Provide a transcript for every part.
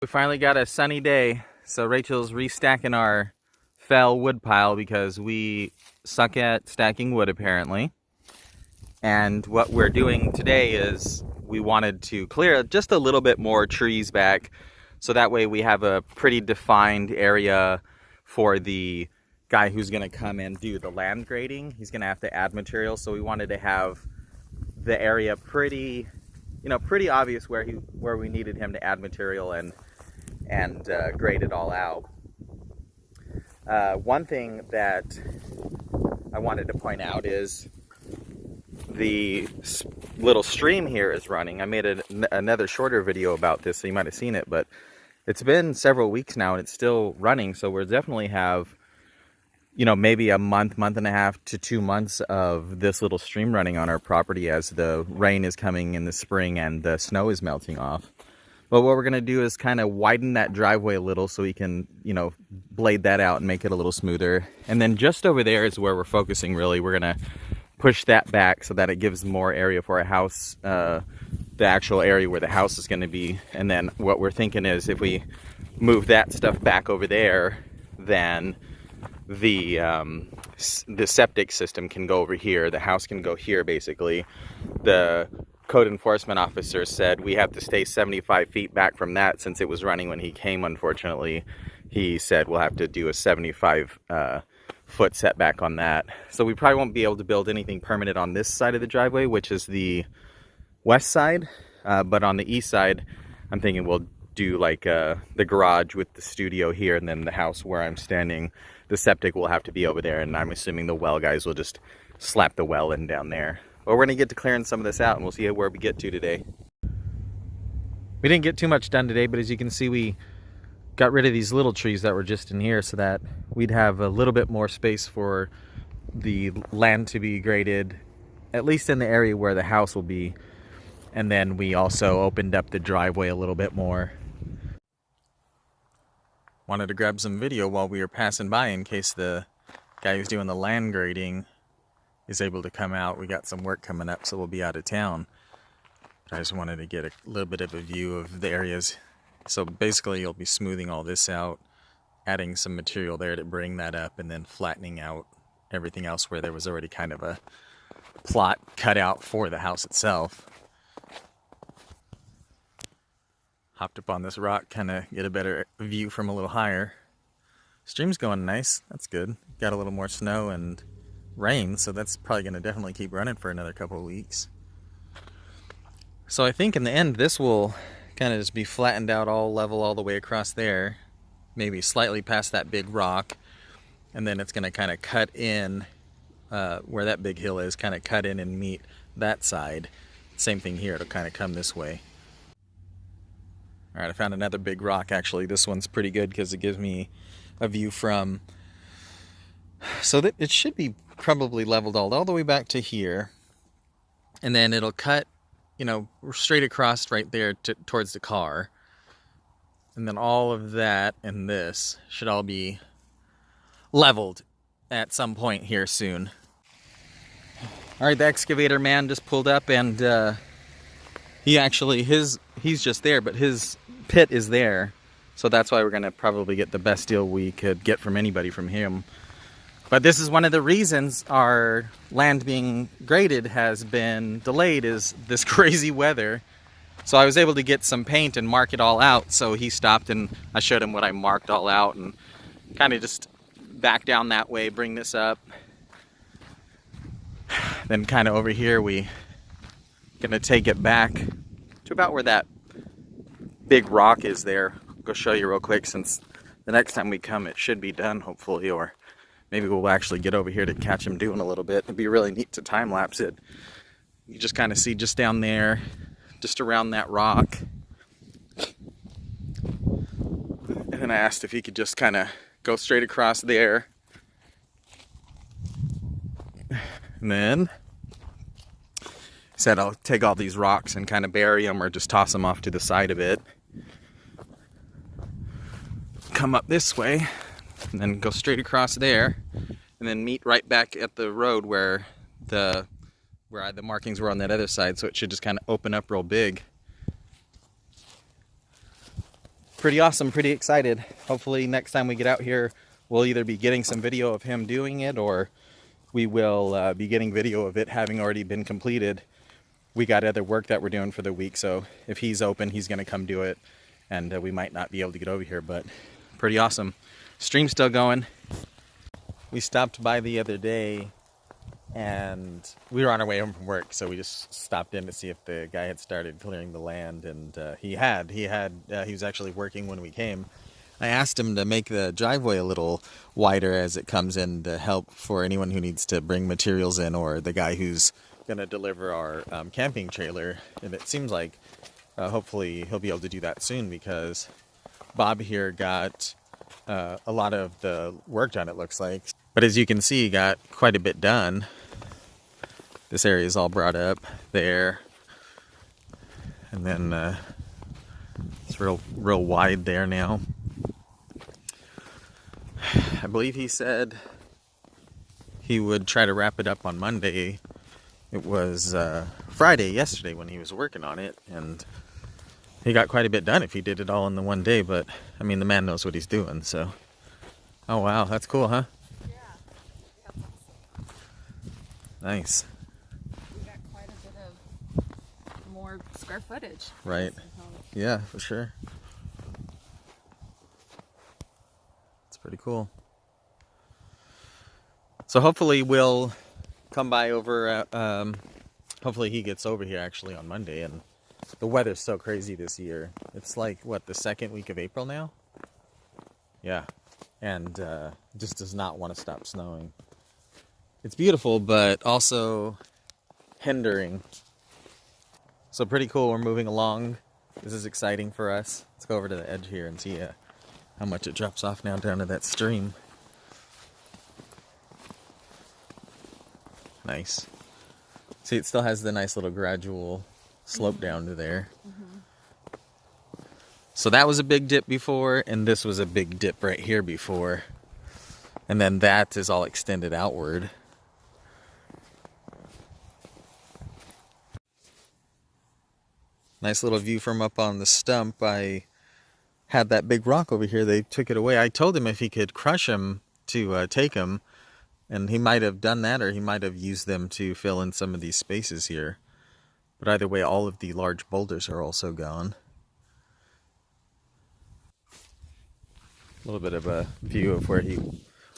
We finally got a sunny day, so Rachel's restacking our fell wood pile because we suck at stacking wood apparently. And what we're doing today is we wanted to clear just a little bit more trees back so that way we have a pretty defined area for the guy who's going to come and do the land grading. He's going to have to add material, so we wanted to have the area pretty obvious where we needed him to add material and grade it all out. One thing that I wanted to point out is the little stream here is running. I made another shorter video about this, so you might have seen it, but it's been several weeks now and it's still running, so we'll definitely have, maybe a month and a half to 2 months of this little stream running on our property as the rain is coming in the spring and the snow is melting off. But what we're going to do is kind of widen that driveway a little so we can, blade that out and make it a little smoother. And then just over there is where we're focusing really. We're going to push that back so that it gives more area for a house, the actual area where the house is going to be. And then what we're thinking is if we move that stuff back over there, then the septic system can go over here. The house can go here basically. The code enforcement officer said we have to stay 75 feet back from that since it was running when he came, unfortunately. He said we'll have to do a 75 foot setback on that. So we probably won't be able to build anything permanent on this side of the driveway, which is the west side. But on the east side, I'm thinking we'll do like the garage with the studio here, and then the house where I'm standing, the septic will have to be over there, and I'm assuming the well guys will just slap the well in down there. But we're going to get to clearing some of this out and we'll see where we get to today. We didn't get too much done today, but as you can see, we got rid of these little trees that were just in here so that we'd have a little bit more space for the land to be graded, at least in the area where the house will be. And then we also opened up the driveway a little bit more. Wanted to grab some video while we were passing by in case the guy who's doing the land grading is able to come out. We got some work coming up, so we'll be out of town. But I just wanted to get a little bit of a view of the areas. So basically you'll be smoothing all this out, adding some material there to bring that up, and then flattening out everything else where there was already kind of a plot cut out for the house itself. Hopped up on this rock, kind of get a better view from a little higher. Stream's going nice, that's good. Got a little more snow and rain, so that's probably going to definitely keep running for another couple of weeks. So I think in the end this will kind of just be flattened out all level all the way across there, maybe slightly past that big rock, and then it's going to kind of cut in where that big hill is, kind of cut in and meet that side. Same thing here, it'll kind of come this way. Alright, I found another big rock actually. This one's pretty good because it gives me a view from, so that it should be probably leveled all the way back to here, and then it'll cut, straight across right there towards the car, and then all of that and this should all be leveled at some point here soon. Alright, the excavator man just pulled up, and he's just there, but his pit is there, so that's why we're gonna probably get the best deal we could get from anybody from him. But this is one of the reasons our land being graded has been delayed, is this crazy weather. So I was able to get some paint and mark it all out, so he stopped and I showed him what I marked all out, and kind of just back down that way, bring this up. Then kind of over here we gonna take it back to about where that big rock is there. Go show you real quick, since the next time we come it should be done hopefully, or maybe we'll actually get over here to catch him doing a little bit. It'd be really neat to time lapse it. You just kind of see just down there, just around that rock. And then I asked if he could just kind of go straight across there. And then he said I'll take all these rocks and kind of bury them or just toss them off to the side of it. Come up this way, and then go straight across there, and then meet right back at the road where the markings were on that other side, so it should just kind of open up real big. pretty awesome, pretty excited. Hopefully next time we get out here, we'll either be getting some video of him doing it, or we will be getting video of it having already been completed. We got other work that we're doing for the week, so if he's open, he's gonna come do it, and we might not be able to get over here, but pretty awesome. Stream's still going. We stopped by the other day, and we were on our way home from work, so we just stopped in to see if the guy had started clearing the land, and he was actually working when we came. I asked him to make the driveway a little wider as it comes in to help for anyone who needs to bring materials in, or the guy who's gonna deliver our camping trailer. And it seems like hopefully he'll be able to do that soon, because Bob here got a lot of the work done, it looks like. But as you can see, he got quite a bit done. This area is all brought up there, and then it's real wide there now. I believe he said he would try to wrap it up on Monday. It was Friday yesterday when he was working on it, and he got quite a bit done if he did it all in the one day. But I mean, the man knows what he's doing, so. Oh wow, that's cool, huh? Yeah. Nice. We got quite a bit of more square footage. Right. Yeah, for sure. It's pretty cool. So hopefully we'll come by over, hopefully he gets over here actually on Monday. And the weather's so crazy this year. It's like, what, the second week of April now? Yeah. And just does not want to stop snowing. It's beautiful, but also hindering. So pretty cool. We're moving along. This is exciting for us. Let's go over to the edge here and see how much it drops off now down to that stream. Nice. See, it still has the nice little gradual slope down to there. So that was a big dip before, and this was a big dip right here before. And then that is all extended outward. Nice little view from up on the stump. I had that big rock over here. They took it away. I told him if he could crush them to take them, and he might have done that, or he might have used them to fill in some of these spaces here. But either way, all of the large boulders are also gone. A little bit of a view of where he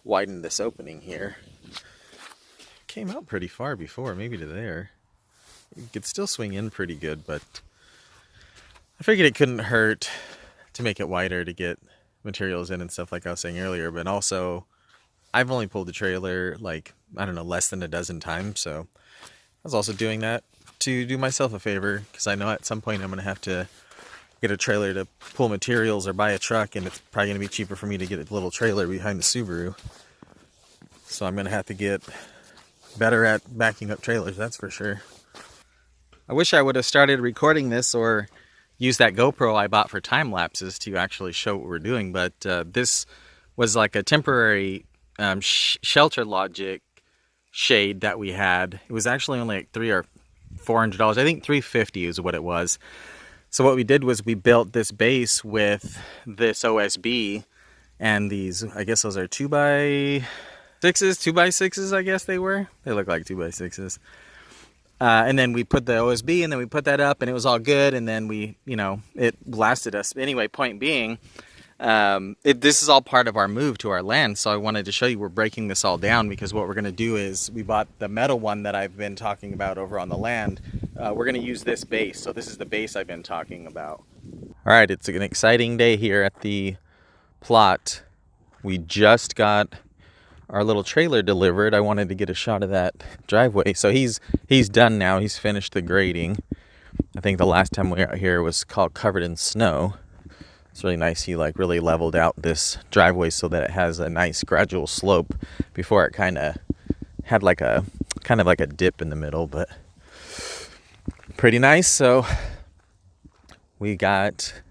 widened this opening here. Came out pretty far before, maybe to there. You could still swing in pretty good, but I figured it couldn't hurt to make it wider to get materials in and stuff, like I was saying earlier. But also, I've only pulled the trailer like, I don't know, less than a dozen times. So I was also doing that to do myself a favor, because I know at some point I'm going to have to get a trailer to pull materials or buy a truck, and it's probably going to be cheaper for me to get a little trailer behind the Subaru. So I'm going to have to get better at backing up trailers, that's for sure. I wish I would have started recording this or used that GoPro I bought for time lapses to actually show what we're doing, but this was like a temporary shelter logic shade that we had. It was actually only like $300 or $400. I think $350 is what it was. So what we did was we built this base with this OSB and these, I guess those are 2x6s, 2x6s, I guess they were. They look like 2x6s. And then we put the OSB, and then we put that up, and it was all good. And then we, it lasted us. Anyway, point being, this is all part of our move to our land. So I wanted to show you we're breaking this all down, because what we're going to do is we bought the metal one that I've been talking about over on the land. We're going to use this base. So this is the base I've been talking about. All right, it's an exciting day here at the plot. We just got our little trailer delivered. I wanted to get a shot of that driveway. So he's done now. He's finished the grading. I think the last time we were out here was covered in snow. It's really nice. He like really leveled out this driveway so that it has a nice gradual slope. Before it kind of had like a dip in the middle, but pretty nice. So we got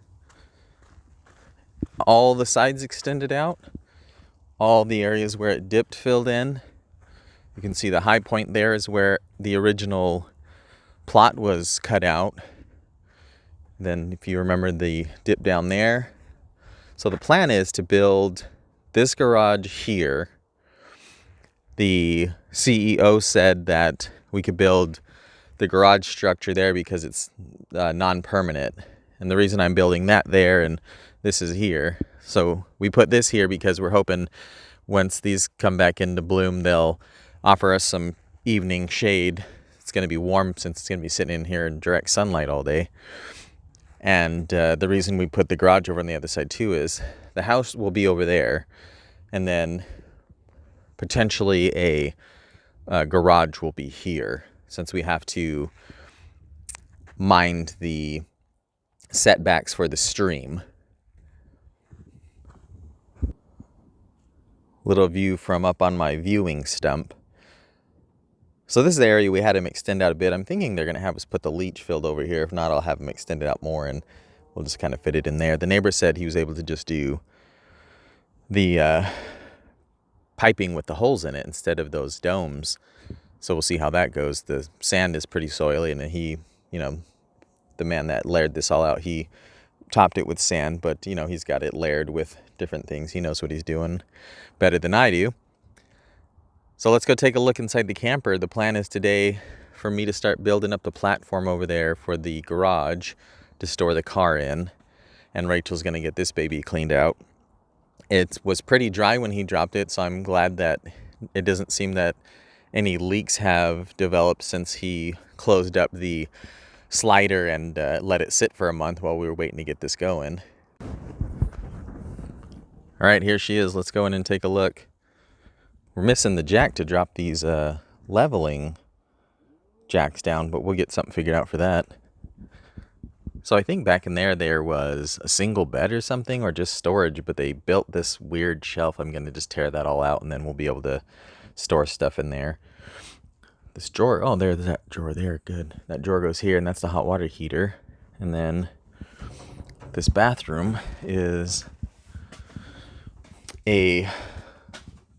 all the sides extended out. All the areas where it dipped filled in. You can see the high point there is where the original plot was cut out. Then if you remember the dip down there, So the plan is to build this garage here. The CEO said that we could build the garage structure there because it's non-permanent. And the reason I'm building that there and this is here. So we put this here because we're hoping once these come back into bloom, they'll offer us some evening shade. It's going to be warm since it's going to be sitting in here in direct sunlight all day. And the reason we put the garage over on the other side too is the house will be over there, and then potentially a garage will be here, since we have to mind the setbacks for the stream. Little view from up on my viewing stump. So this is the area we had him extend out a bit. I'm thinking they're going to have us put the leach field over here. If not, I'll have him extend it out more and we'll just kind of fit it in there. The neighbor said he was able to just do the piping with the holes in it instead of those domes. So we'll see how that goes. The sand is pretty soily, and he, you know, the man that layered this all out, he topped it with sand, but, you know, he's got it layered with different things. He knows what he's doing better than I do. So let's go take a look inside the camper. The plan is today for me to start building up the platform over there for the garage to store the car in. And Rachel's going to get this baby cleaned out. It was pretty dry when he dropped it, so I'm glad that it doesn't seem that any leaks have developed since he closed up the slider and let it sit for a month while we were waiting to get this going. All right, here she is. Let's go in and take a look. We're missing the jack to drop these leveling jacks down, but we'll get something figured out for that. So I think back in there was a single bed or something, or just storage, but they built this weird shelf. I'm going to just tear that all out, and then we'll be able to store stuff in there. This drawer, oh, there's that drawer there, good. That drawer goes here, and that's the hot water heater. And then this bathroom is a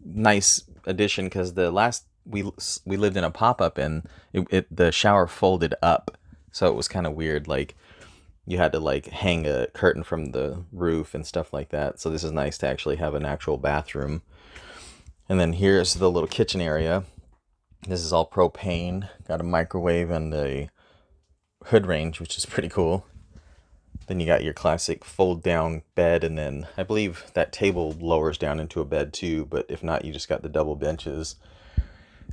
nice addition because the last we lived in a pop-up, and the shower folded up, so it was kind of weird. Like you had to like hang a curtain from the roof and stuff like that. So this is nice to actually have an actual bathroom. And then here's the little kitchen area. This is all propane. Got a microwave and a hood range, which is pretty cool. Then you got your classic fold down bed, and then I believe that table lowers down into a bed too, but if not, you just got the double benches.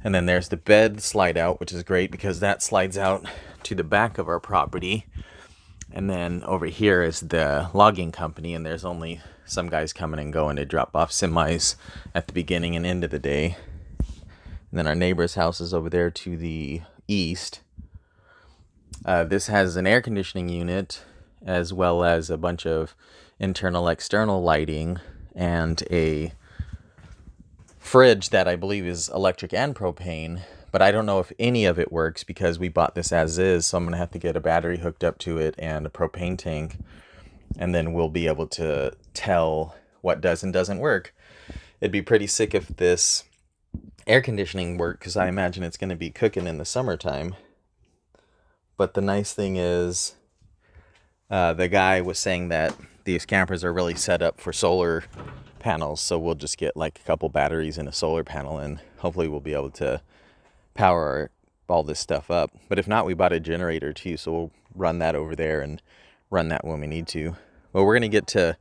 And then there's the bed slide out, which is great because that slides out to the back of our property. And then over here is the logging company, and there's only some guys coming and going to drop off semis at the beginning and end of the day. And then our neighbor's house is over there to the east. This has an air conditioning unit, as well as a bunch of internal, external lighting, and a fridge that I believe is electric and propane. But I don't know if any of it works because we bought this as is, so I'm going to have to get a battery hooked up to it and a propane tank, and then we'll be able to tell what does and doesn't work. It'd be pretty sick if this air conditioning worked, because I imagine it's going to be cooking in the summertime. But the nice thing is, the guy was saying that these campers are really set up for solar panels, so we'll just get like a couple batteries and a solar panel, and hopefully we'll be able to power all this stuff up. But if not, we bought a generator too, so we'll run that over there and run that when we need to. Well, we're gonna get to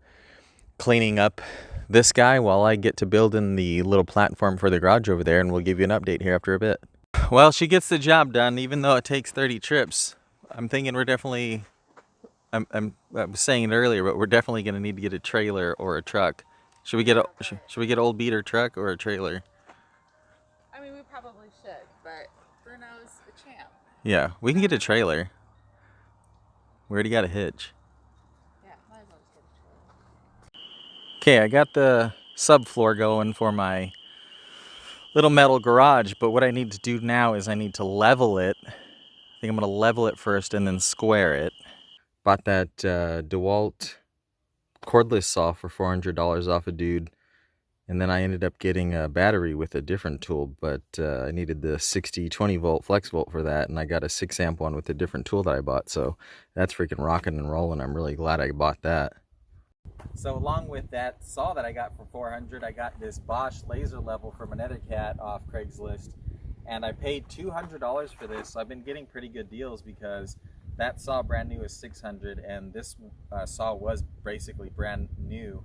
cleaning up this guy while I get to building the little platform for the garage over there, and we'll give you an update here after a bit. Well, she gets the job done, even though it takes 30 trips. I'm thinking we're definitely, I was saying it earlier, but we're definitely gonna need to get a trailer or a truck. Should we get an old beater truck or a trailer? I mean, we probably should, but Bruno's a champ. Yeah, we can get a trailer. We already got a hitch. Yeah, might as well just get a trailer. Okay, I got the subfloor going for my little metal garage, but what I need to do now is I need to level it. I think I'm going to level it first and then square it. Bought that DeWalt cordless saw for $400 off a dude, and then I ended up getting a battery with a different tool, but I needed the 60-20 volt flex volt for that, and I got a 6 amp one with a different tool that I bought, so that's freaking rocking and rolling. I'm really glad I bought that. So along with that saw that I got for $400, I got this Bosch laser level from an Cat off Craigslist, and I paid $200 for this. So I've been getting pretty good deals because that saw brand new is $600, and this saw was basically brand new.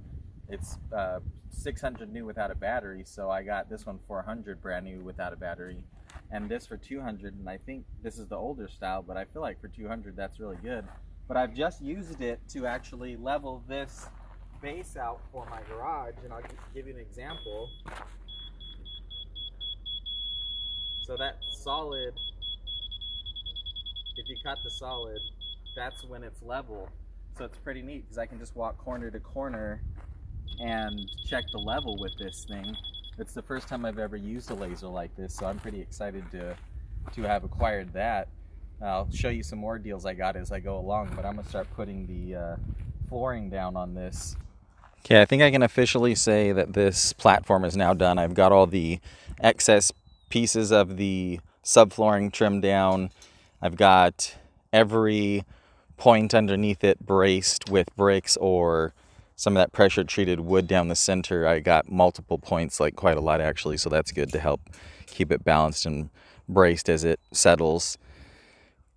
It's $600 new without a battery, so I got this one for $100 brand new without a battery, and this for $200. And I think this is the older style, but I feel like for $200 that's really good. But I've just used it to actually level this base out for my garage, and I'll give you an example. So that solid, if you cut the solid, that's when it's level. So it's pretty neat because I can just walk corner to corner and check the level with this thing. It's the first time I've ever used a laser like this, so I'm pretty excited to have acquired that. I'll show you some more deals I got as I go along, but I'm gonna start putting the flooring down on this. Okay, I think I can officially say that this platform is now done. I've got all the excess pieces of the subflooring trimmed down. I've got every point underneath it braced with bricks or some of that pressure treated wood down the center. I got multiple points, like quite a lot actually, so that's good to help keep it balanced and braced as it settles.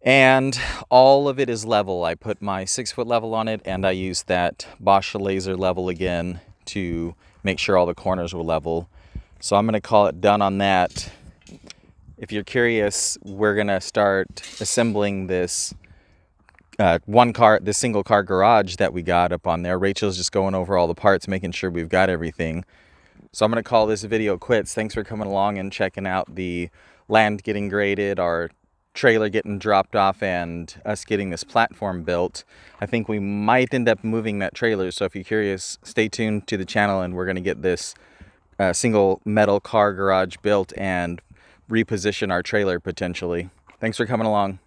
And all of it is level. I put my 6-foot level on it, and I used that Bosch laser level again to make sure all the corners were level. So I'm going to call it done on that. If you're curious, we're going to start assembling this this single car garage that we got up on there. Rachel's just going over all the parts, making sure we've got everything. So I'm going to call this video quits. Thanks for coming along and checking out the land getting graded, our trailer getting dropped off, and us getting this platform built. I think we might end up moving that trailer, so if you're curious, stay tuned to the channel, and we're going to get this single metal car garage built and reposition our trailer potentially. Thanks for coming along.